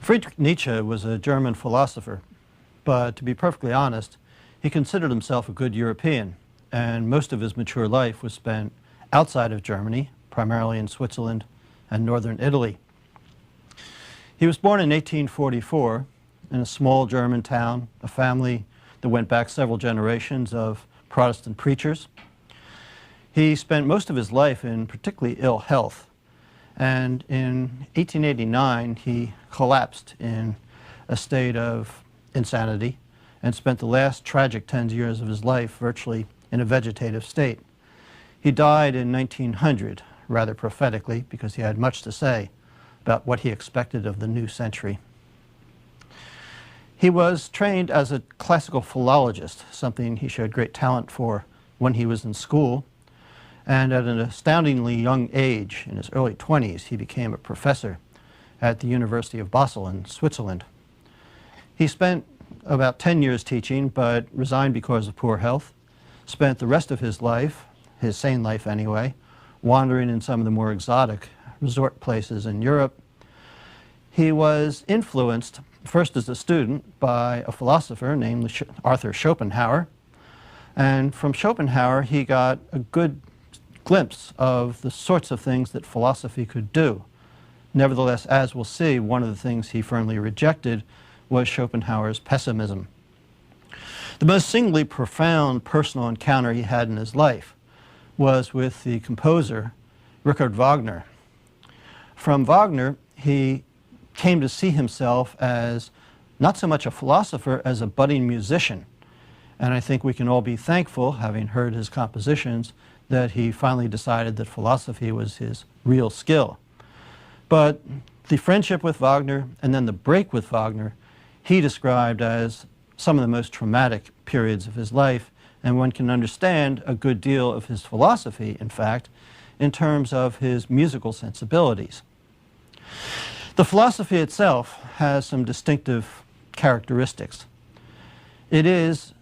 Friedrich Nietzsche was a German philosopher, but to be perfectly honest, he considered himself a good European, and most of his mature life was spent outside of Germany, primarily in Switzerland and northern Italy. He was born in 1844 in a small German town, a family that went back several generations of Protestant preachers. He spent most of his life in particularly ill health, and in 1889 he collapsed in a state of insanity and spent the last tragic 10 years of his life virtually in a vegetative state. He died in 1900, rather prophetically, because he had much to say about what he expected of the new century. He was trained as a classical philologist, something he showed great talent for when he was in school. And at an astoundingly young age, in his early 20s, he became a professor at the University of Basel in Switzerland. He spent about 10 years teaching, but resigned because of poor health, spent the rest of his life, his sane life anyway, wandering in some of the more exotic resort places in Europe. He was influenced, first as a student, by a philosopher named Arthur Schopenhauer. And from Schopenhauer, he got a good glimpse of the sorts of things that philosophy could do. Nevertheless, as we'll see, one of the things he firmly rejected was Schopenhauer's pessimism. The most singularly profound personal encounter he had in his life was with the composer Richard Wagner. From Wagner, he came to see himself as not so much a philosopher as a budding musician. And I think we can all be thankful, having heard his compositions, that he finally decided that philosophy was his real skill. But the friendship with Wagner and then the break with Wagner, he described as some of the most traumatic periods of his life, and one can understand a good deal of his philosophy, in fact, in terms of his musical sensibilities. The philosophy itself has some distinctive characteristics. It is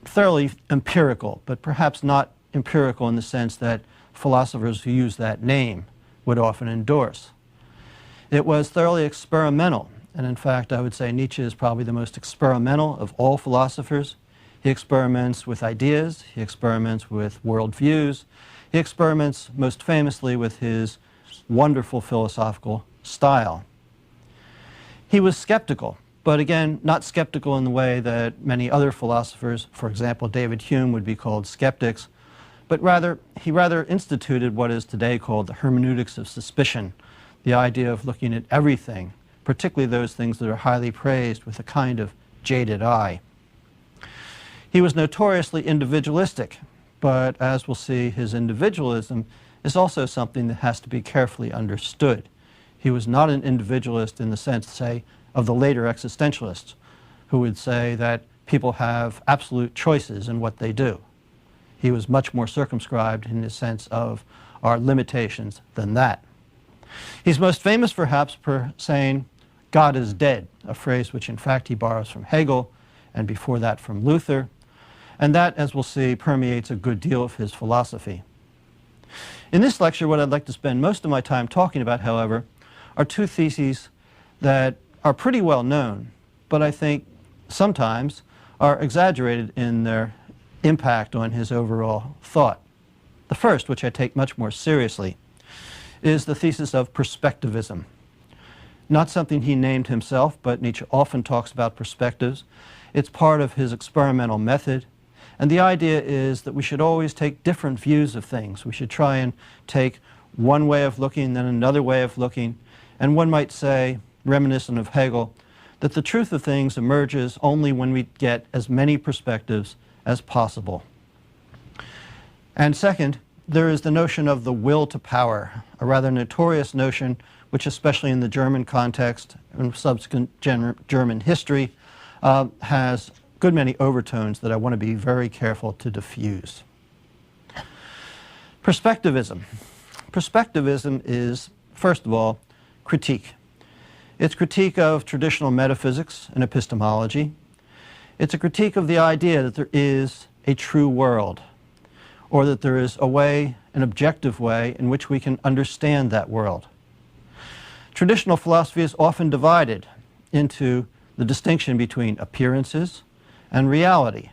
thoroughly empirical, but perhaps not empirical in the sense that philosophers who use that name would often endorse. It was thoroughly experimental, and in fact I would say Nietzsche is probably the most experimental of all philosophers. He experiments with ideas, he experiments with worldviews, he experiments most famously with his wonderful philosophical style. He was skeptical, but again, not skeptical in the way that many other philosophers, for example David Hume, would be called skeptics, but rather, he instituted what is today called the hermeneutics of suspicion, the idea of looking at everything, particularly those things that are highly praised, with a kind of jaded eye. He was notoriously individualistic, but as we'll see, his individualism is also something that has to be carefully understood. He was not an individualist in the sense, say, of the later existentialists, who would say that people have absolute choices in what they do. He was much more circumscribed in the sense of our limitations than that. He's most famous perhaps for saying, "God is dead," a phrase which in fact he borrows from Hegel, and before that from Luther, and that, as we'll see, permeates a good deal of his philosophy. In this lecture, what I'd like to spend most of my time talking about, however, are two theses that are pretty well known, but I think sometimes are exaggerated in their impact on his overall thought. The first, which I take much more seriously, is the thesis of perspectivism. Not something he named himself, but Nietzsche often talks about perspectives. It's part of his experimental method, and the idea is that we should always take different views of things. We should try and take one way of looking, then another way of looking, and one might say, reminiscent of Hegel, that the truth of things emerges only when we get as many perspectives as possible. And second, there is the notion of the will to power, a rather notorious notion which, especially in the German context and subsequent German history, has a good many overtones that I want to be very careful to diffuse. Perspectivism. Perspectivism is, first of all, critique. It's critique of traditional metaphysics and epistemology. It's a critique of the idea that there is a true world, or that there is a way, an objective way, in which we can understand that world. Traditional philosophy is often divided into the distinction between appearances and reality.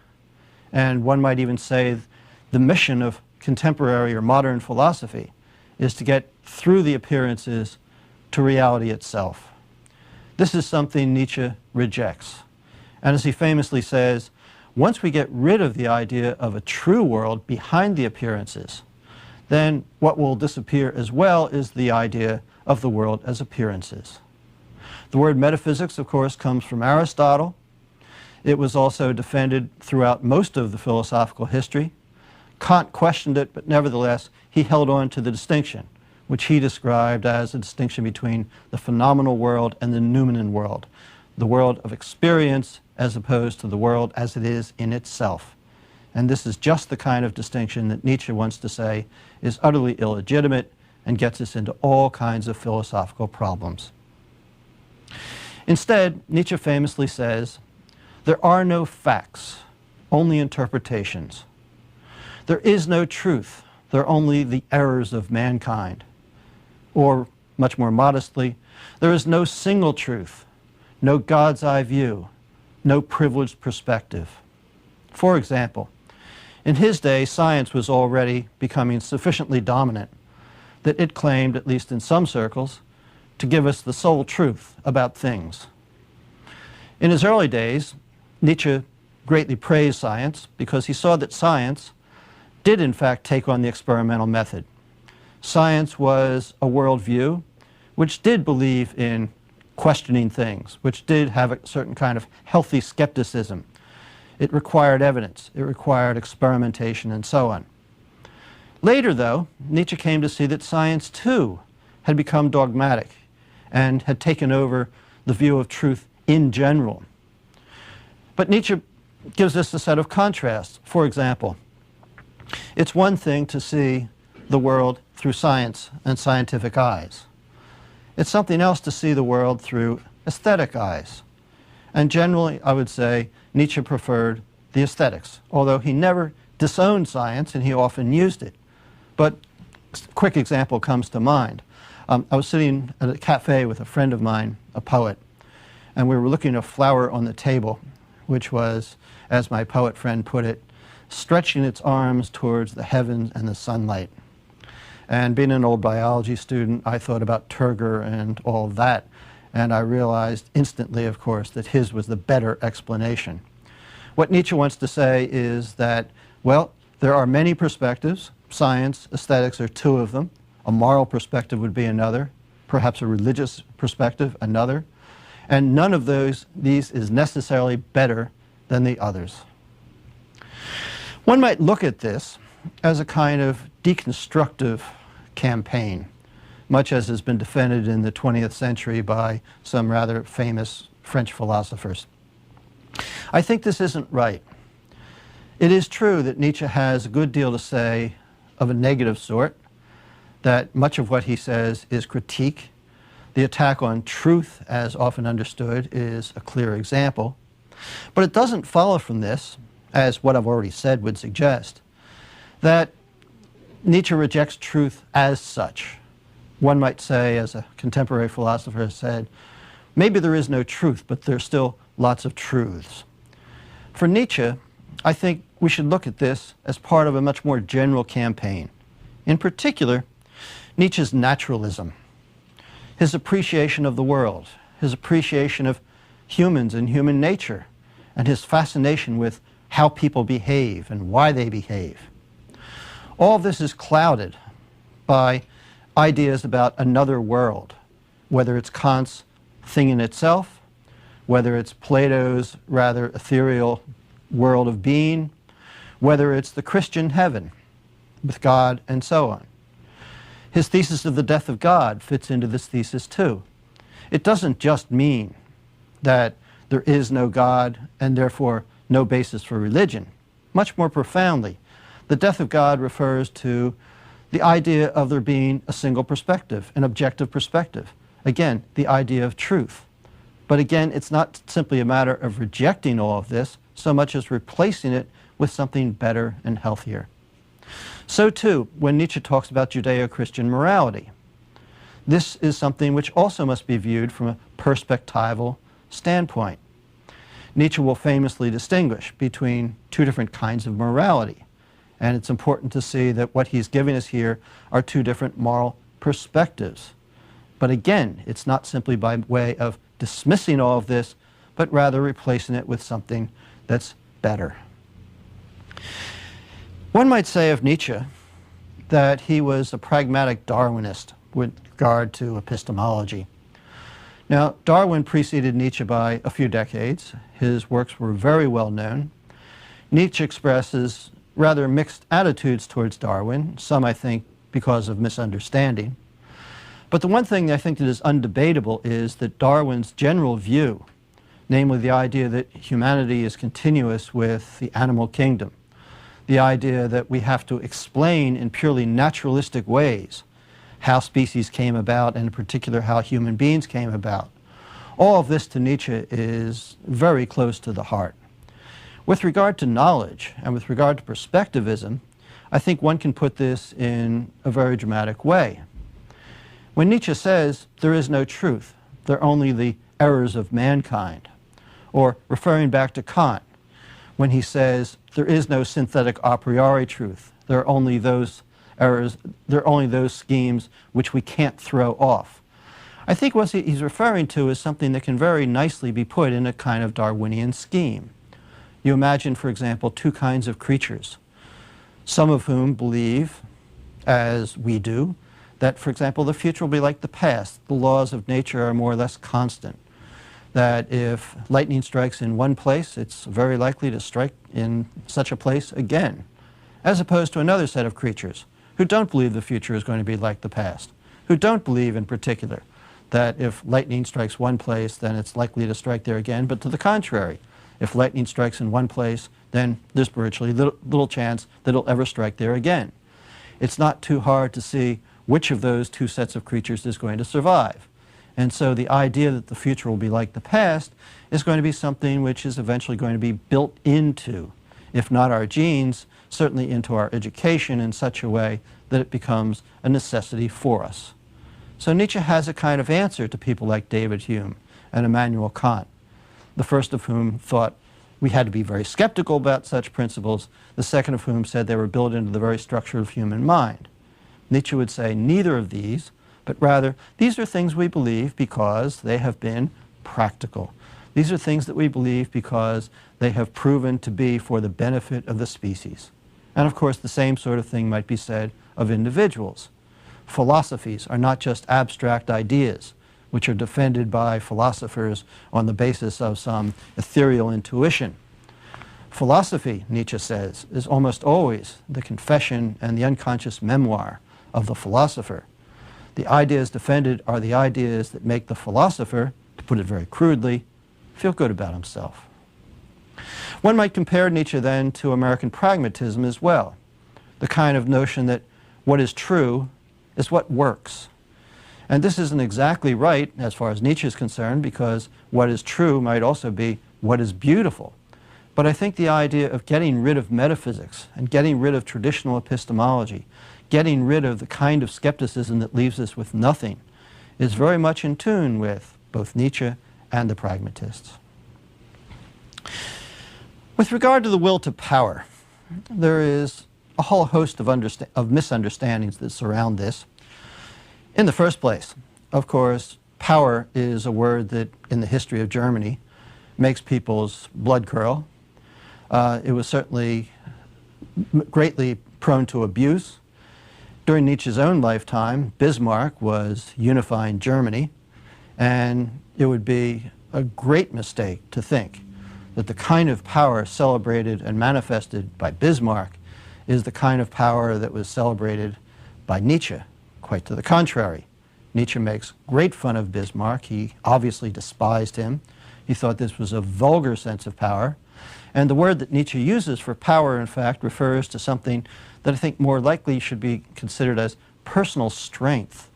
And one might even say the mission of contemporary or modern philosophy is to get through the appearances to reality itself. This is something Nietzsche rejects. And as he famously says, once we get rid of the idea of a true world behind the appearances, then what will disappear as well is the idea of the world as appearances. The word metaphysics, of course, comes from Aristotle. It was also defended throughout most of the philosophical history. Kant questioned it, but nevertheless, he held on to the distinction, which he described as a distinction between the phenomenal world and the noumenon world, the world of experience as opposed to the world as it is in itself. And this is just the kind of distinction that Nietzsche wants to say is utterly illegitimate and gets us into all kinds of philosophical problems. Instead, Nietzsche famously says, there are no facts, only interpretations. There is no truth, there are only the errors of mankind. Or, much more modestly, there is no single truth, no God's eye view, no privileged perspective. For example, in his day, science was already becoming sufficiently dominant that it claimed, at least in some circles, to give us the sole truth about things. In his early days, Nietzsche greatly praised science because he saw that science did in fact take on the experimental method. Science was a worldview which did believe in questioning things, which did have a certain kind of healthy skepticism. It required evidence, it required experimentation, and so on. Later, though, Nietzsche came to see that science, too, had become dogmatic and had taken over the view of truth in general. But Nietzsche gives us a set of contrasts. For example, it's one thing to see the world through science and scientific eyes. It's something else to see the world through aesthetic eyes. And generally, I would say, Nietzsche preferred the aesthetics, although he never disowned science and he often used it. But a quick example comes to mind. I was sitting at a cafe with a friend of mine, a poet, and we were looking at a flower on the table, which was, as my poet friend put it, stretching its arms towards the heavens and the sunlight. And being an old biology student, I thought about Turger and all that, and I realized instantly, of course, that his was the better explanation. What Nietzsche wants to say is that, well, there are many perspectives. Science, aesthetics are two of them. A moral perspective would be another, perhaps a religious perspective, another. And none of these is necessarily better than the others. One might look at this as a kind of deconstructive campaign, much as has been defended in the 20th century by some rather famous French philosophers. I think this isn't right. It is true that Nietzsche has a good deal to say of a negative sort, that much of what he says is critique. The attack on truth, as often understood, is a clear example. But it doesn't follow from this, as what I've already said would suggest, that Nietzsche rejects truth as such. One might say, as a contemporary philosopher has said, maybe there is no truth, but there's still lots of truths. For Nietzsche, I think we should look at this as part of a much more general campaign. In particular, Nietzsche's naturalism, his appreciation of the world, his appreciation of humans and human nature, and his fascination with how people behave and why they behave. All this is clouded by ideas about another world, whether it's Kant's thing in itself, whether it's Plato's rather ethereal world of being, whether it's the Christian heaven with God, and so on. His thesis of the death of God fits into this thesis too. It doesn't just mean that there is no God and therefore no basis for religion. Much more profoundly, the death of God refers to the idea of there being a single perspective, an objective perspective. Again, the idea of truth. But again, it's not simply a matter of rejecting all of this so much as replacing it with something better and healthier. So too, when Nietzsche talks about Judeo-Christian morality, this is something which also must be viewed from a perspectival, standpoint. Nietzsche will famously distinguish between two different kinds of morality. And it's important to see that what he's giving us here are two different moral perspectives. But again, it's not simply by way of dismissing all of this, but rather replacing it with something that's better. One might say of Nietzsche that he was a pragmatic Darwinist with regard to epistemology. Now, Darwin preceded Nietzsche by a few decades. His works were very well known. Nietzsche expresses rather mixed attitudes towards Darwin, some I think because of misunderstanding. But the one thing I think that is undebatable is that Darwin's general view, namely the idea that humanity is continuous with the animal kingdom, the idea that we have to explain in purely naturalistic ways how species came about, and in particular how human beings came about. All of this to Nietzsche is very close to the heart. With regard to knowledge and with regard to perspectivism, I think one can put this in a very dramatic way. When Nietzsche says there is no truth, there are only the errors of mankind, or referring back to Kant, when he says there is no synthetic a priori truth, there are only those errors, there are only those schemes which we can't throw off. I think what he's referring to is something that can very nicely be put in a kind of Darwinian scheme. You imagine, for example, two kinds of creatures, some of whom believe, as we do, that, for example, the future will be like the past. The laws of nature are more or less constant. That if lightning strikes in one place, it's very likely to strike in such a place again, as opposed to another set of creatures who don't believe the future is going to be like the past, who don't believe in particular that if lightning strikes one place, then it's likely to strike there again, but to the contrary, if lightning strikes in one place, then there's virtually little chance that it'll ever strike there again. It's not too hard to see which of those two sets of creatures is going to survive. And so the idea that the future will be like the past is going to be something which is eventually going to be built into, if not our genes, certainly into our education in such a way that it becomes a necessity for us. So Nietzsche has a kind of answer to people like David Hume and Immanuel Kant, the first of whom thought we had to be very skeptical about such principles, the second of whom said they were built into the very structure of human mind. Nietzsche would say neither of these, but rather these are things we believe because they have been practical. These are things that we believe because they have proven to be for the benefit of the species. And of course the same sort of thing might be said of individuals. Philosophies are not just abstract ideas which are defended by philosophers on the basis of some ethereal intuition. Philosophy, Nietzsche says, is almost always the confession and the unconscious memoir of the philosopher. The ideas defended are the ideas that make the philosopher, to put it very crudely, feel good about himself. One might compare Nietzsche then to American pragmatism as well, the kind of notion that what is true is what works. And this isn't exactly right as far as Nietzsche is concerned, because what is true might also be what is beautiful. But I think the idea of getting rid of metaphysics and getting rid of traditional epistemology, getting rid of the kind of skepticism that leaves us with nothing, is very much in tune with both Nietzsche and the pragmatists. With regard to the will to power, there is a whole host of misunderstandings that surround this. In the first place, of course, power is a word that in the history of Germany makes people's blood curdle. It was certainly greatly prone to abuse. During Nietzsche's own lifetime, Bismarck was unifying Germany, and it would be a great mistake to think that the kind of power celebrated and manifested by Bismarck is the kind of power that was celebrated by Nietzsche. Quite to the contrary. Nietzsche makes great fun of Bismarck. He obviously despised him. He thought this was a vulgar sense of power. And the word that Nietzsche uses for power, in fact, refers to something that I think more likely should be considered as personal strength,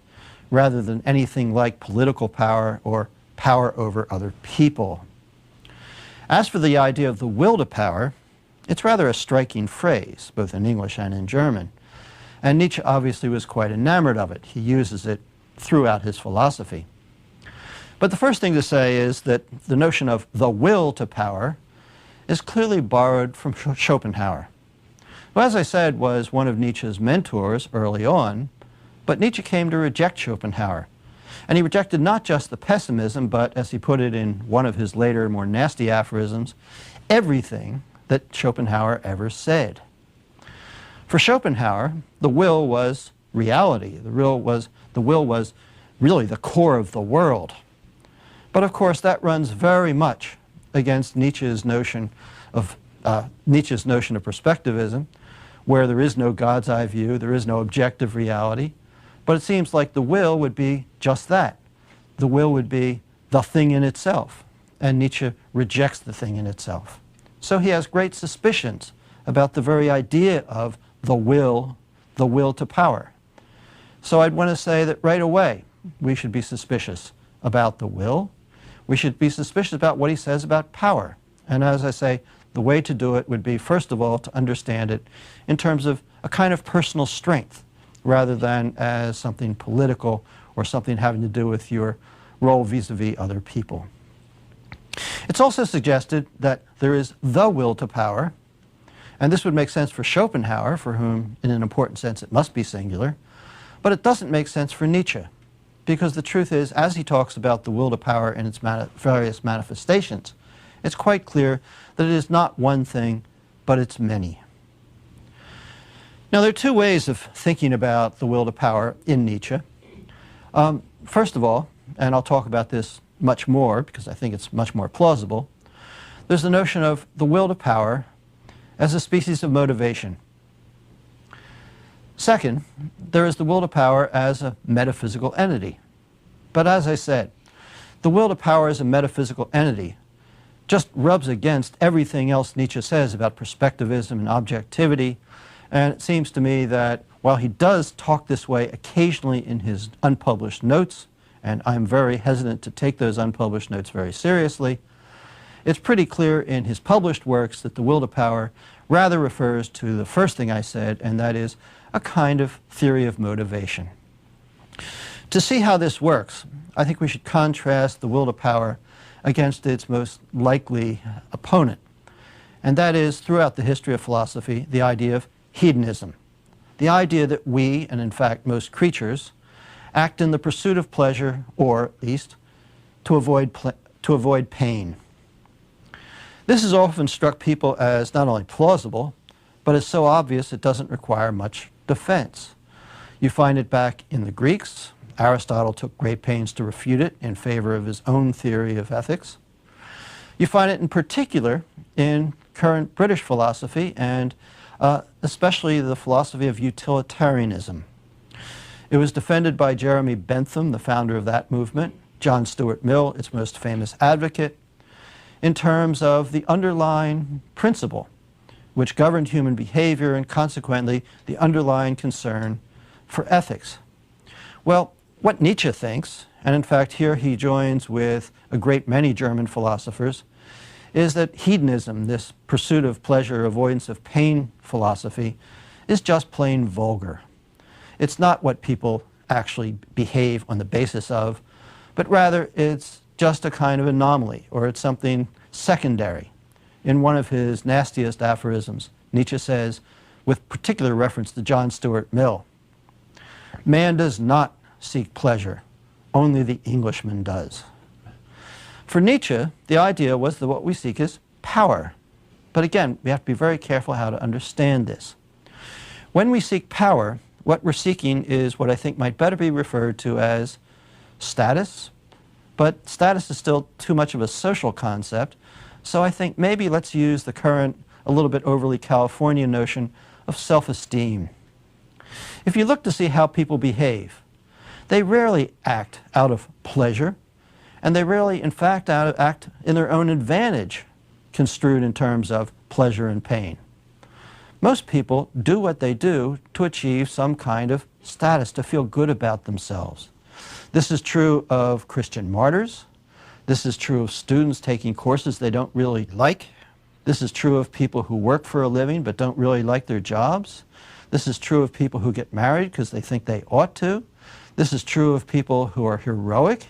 rather than anything like political power or power over other people. As for the idea of the will to power, it's rather a striking phrase, both in English and in German. And Nietzsche obviously was quite enamored of it. He uses it throughout his philosophy. But the first thing to say is that the notion of the will to power is clearly borrowed from Schopenhauer, who, as I said, was one of Nietzsche's mentors early on, but Nietzsche came to reject Schopenhauer. And he rejected not just the pessimism, but, as he put it in one of his later, more nasty aphorisms, everything that Schopenhauer ever said. For Schopenhauer, the will was reality. The will was really the core of the world. But of course, that runs very much against Nietzsche's notion of perspectivism, where there is no God's eye view, there is no objective reality. But it seems like the will would be just that. The will would be the thing in itself, and Nietzsche rejects the thing in itself. So he has great suspicions about the very idea of the will to power. So I'd want to say that right away we should be suspicious about the will. We should be suspicious about what he says about power. And as I say, the way to do it would be, first of all, to understand it in terms of a kind of personal strength, rather than as something political or something having to do with your role vis-a-vis other people. It's also suggested that there is the will to power, and this would make sense for Schopenhauer, for whom, in an important sense, it must be singular, but it doesn't make sense for Nietzsche, because the truth is, as he talks about the will to power in its various manifestations, it's quite clear that it is not one thing, but it's many. Now, there are two ways of thinking about the will to power in Nietzsche. First of all, and I'll talk about this much more because I think it's much more plausible, there's the notion of the will to power as a species of motivation. Second, there is the will to power as a metaphysical entity. But as I said, the will to power as a metaphysical entity just rubs against everything else Nietzsche says about perspectivism and objectivity. And it seems to me that while he does talk this way occasionally in his unpublished notes, and I'm very hesitant to take those unpublished notes very seriously, it's pretty clear in his published works that the will to power rather refers to the first thing I said, and that is a kind of theory of motivation. To see how this works, I think we should contrast the will to power against its most likely opponent, and that is, throughout the history of philosophy, the idea of hedonism, the idea that we, and in fact most creatures, act in the pursuit of pleasure, or at least to avoid pain. This has often struck people as not only plausible, but as so obvious it doesn't require much defense. You find it back in the Greeks. Aristotle took great pains to refute it in favor of his own theory of ethics. You find it in particular in current British philosophy, and especially the philosophy of utilitarianism. It was defended by Jeremy Bentham, the founder of that movement, John Stuart Mill, its most famous advocate, in terms of the underlying principle which governed human behavior and consequently the underlying concern for ethics. Well, what Nietzsche thinks, and in fact here he joins with a great many German philosophers, is that hedonism, this pursuit of pleasure, avoidance of pain philosophy, is just plain vulgar. It's not what people actually behave on the basis of, but rather it's just a kind of anomaly, or it's something secondary. In one of his nastiest aphorisms, Nietzsche says, with particular reference to John Stuart Mill, "Man does not seek pleasure, only the Englishman does." For Nietzsche, the idea was that what we seek is power. But again, we have to be very careful how to understand this. When we seek power, what we're seeking is what I think might better be referred to as status. But status is still too much of a social concept, so I think maybe let's use the current, a little bit overly Californian notion of self-esteem. If you look to see how people behave, they rarely act out of pleasure, and they rarely, in fact, act in their own advantage, construed in terms of pleasure and pain. Most people do what they do to achieve some kind of status, to feel good about themselves. This is true of Christian martyrs. This is true of students taking courses they don't really like. This is true of people who work for a living but don't really like their jobs. This is true of people who get married because they think they ought to. This is true of people who are heroic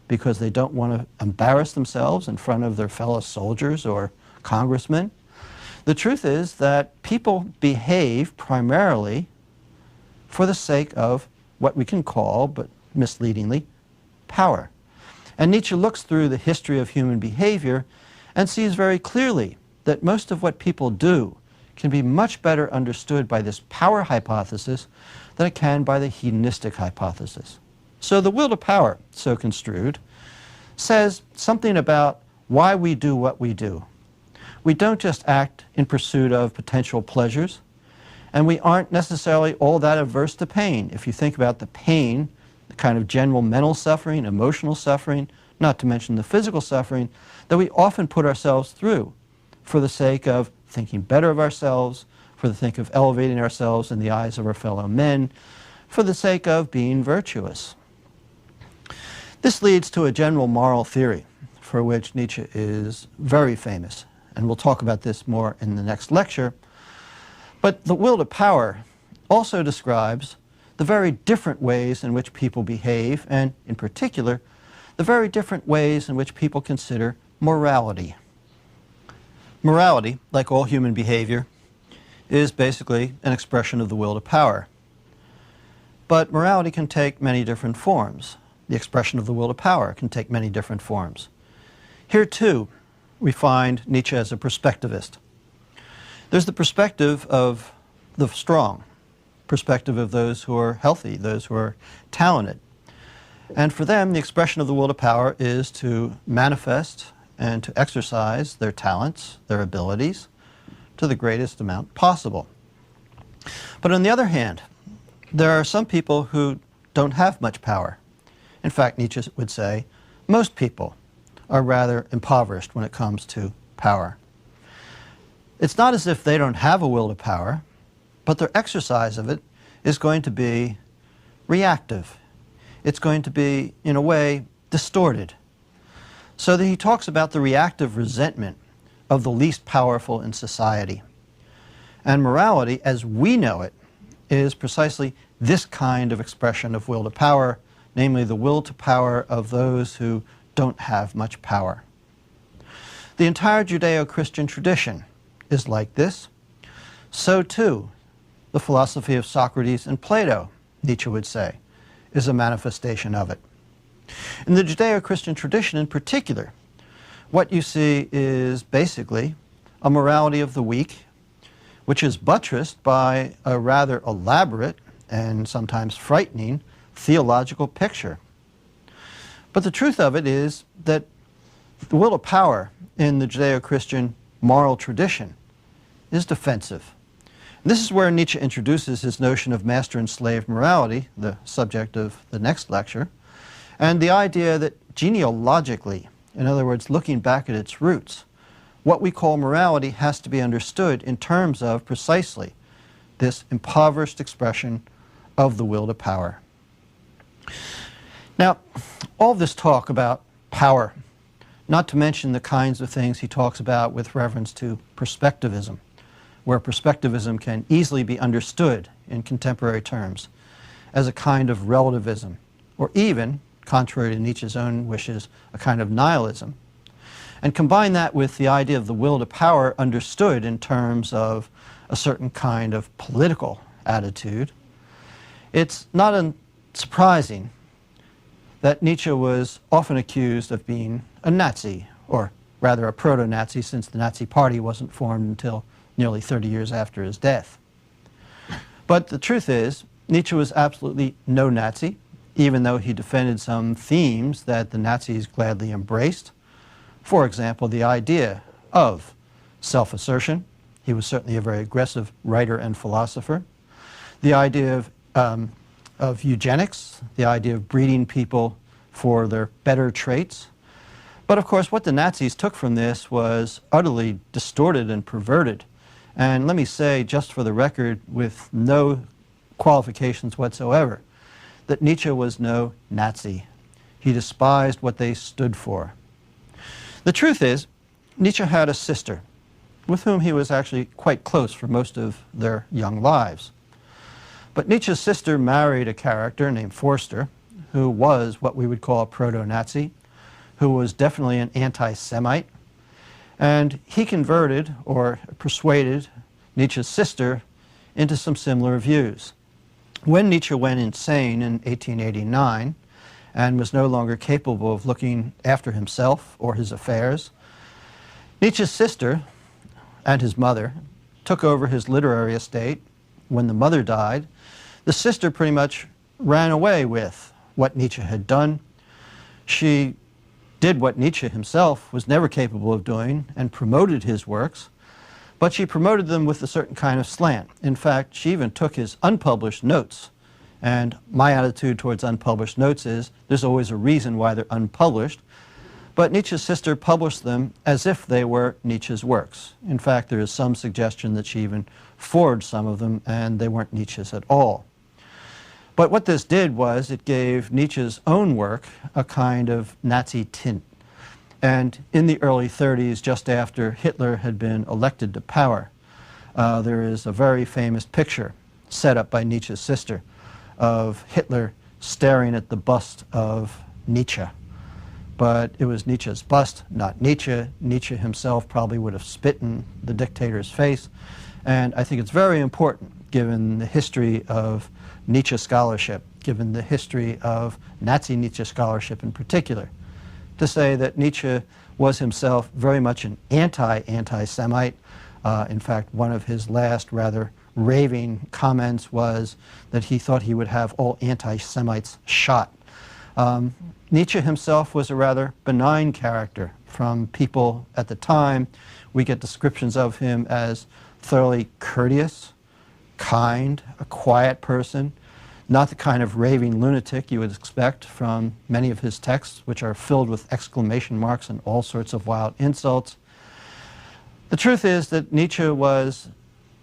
because they don't want to embarrass themselves in front of their fellow soldiers or congressmen. The truth is that people behave primarily for the sake of what we can call, but misleadingly, power. And Nietzsche looks through the history of human behavior and sees very clearly that most of what people do can be much better understood by this power hypothesis than it can by the hedonistic hypothesis. So the will to power, so construed, says something about why we do what we do. We don't just act in pursuit of potential pleasures, and we aren't necessarily all that averse to pain. If you think about the pain, the kind of general mental suffering, emotional suffering, not to mention the physical suffering, that we often put ourselves through for the sake of thinking better of ourselves, for the sake of elevating ourselves in the eyes of our fellow men, for the sake of being virtuous. This leads to a general moral theory for which Nietzsche is very famous, and we'll talk about this more in the next lecture. But the will to power also describes the very different ways in which people behave, and in particular, the very different ways in which people consider morality. Morality, like all human behavior, is basically an expression of the will to power. But morality can take many different forms. The expression of the will to power can take many different forms. Here, too, we find Nietzsche as a perspectivist. There's the perspective of the strong, perspective of those who are healthy, those who are talented. And for them, the expression of the will to power is to manifest and to exercise their talents, their abilities, to the greatest amount possible. But on the other hand, there are some people who don't have much power. In fact, Nietzsche would say most people are rather impoverished when it comes to power. It's not as if they don't have a will to power, but their exercise of it is going to be reactive. It's going to be, in a way, distorted. So that he talks about the reactive resentment of the least powerful in society. And morality, as we know it, is precisely this kind of expression of will to power, namely the will to power of those who don't have much power. The entire Judeo-Christian tradition is like this. So too, the philosophy of Socrates and Plato, Nietzsche would say, is a manifestation of it. In the Judeo-Christian tradition in particular, what you see is basically a morality of the weak, which is buttressed by a rather elaborate and sometimes frightening theological picture. But the truth of it is that the will to power in the Judeo-Christian moral tradition is defensive. And this is where Nietzsche introduces his notion of master and slave morality, the subject of the next lecture, and the idea that genealogically, in other words, looking back at its roots, what we call morality has to be understood in terms of precisely this impoverished expression of the will to power. Now, all this talk about power, not to mention the kinds of things he talks about with reference to perspectivism, where perspectivism can easily be understood in contemporary terms as a kind of relativism, or even, contrary to Nietzsche's own wishes, a kind of nihilism. And combine that with the idea of the will to power understood in terms of a certain kind of political attitude, it's not surprising that Nietzsche was often accused of being a Nazi, or rather a proto-Nazi, since the Nazi Party wasn't formed until nearly 30 years after his death. But the truth is, Nietzsche was absolutely no Nazi, even though he defended some themes that the Nazis gladly embraced. For example, the idea of self-assertion. He was certainly a very aggressive writer and philosopher. The idea of eugenics, the idea of breeding people for their better traits. But of course, what the Nazis took from this was utterly distorted and perverted. And let me say, just for the record, with no qualifications whatsoever, that Nietzsche was no Nazi. He despised what they stood for. The truth is, Nietzsche had a sister with whom he was actually quite close for most of their young lives. But Nietzsche's sister married a character named Forster, who was what we would call a proto-Nazi. who was definitely an anti-Semite, and he converted or persuaded Nietzsche's sister into some similar views. When Nietzsche went insane in 1889 and was no longer capable of looking after himself or his affairs, Nietzsche's sister and his mother took over his literary estate. When the mother died, the sister pretty much ran away with what Nietzsche had done. She did what Nietzsche himself was never capable of doing and promoted his works, but she promoted them with a certain kind of slant. In fact, she even took his unpublished notes. And my attitude towards unpublished notes is there's always a reason why they're unpublished. But Nietzsche's sister published them as if they were Nietzsche's works. In fact, there is some suggestion that she even forged some of them and they weren't Nietzsche's at all. But what this did was it gave Nietzsche's own work a kind of Nazi tint. And in the early 30s, just after Hitler had been elected to power, there is a very famous picture set up by Nietzsche's sister of Hitler staring at the bust of Nietzsche. But it was Nietzsche's bust, not Nietzsche. Nietzsche himself probably would have spit in the dictator's face. And I think it's very important, given the history of Nietzsche scholarship, given the history of Nazi Nietzsche scholarship in particular, to say that Nietzsche was himself very much an anti-Semite. In fact, one of his last rather raving comments was that he thought he would have all anti-Semites shot. Nietzsche himself was a rather benign character. From people at the time, we get descriptions of him as thoroughly courteous, kind, a quiet person, not the kind of raving lunatic you would expect from many of his texts, which are filled with exclamation marks and all sorts of wild insults. The truth is that Nietzsche was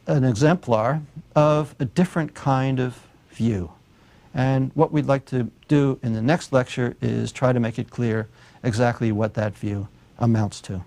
an exemplar of a different kind of view. And what we'd like to do in the next lecture is try to make it clear exactly what that view amounts to.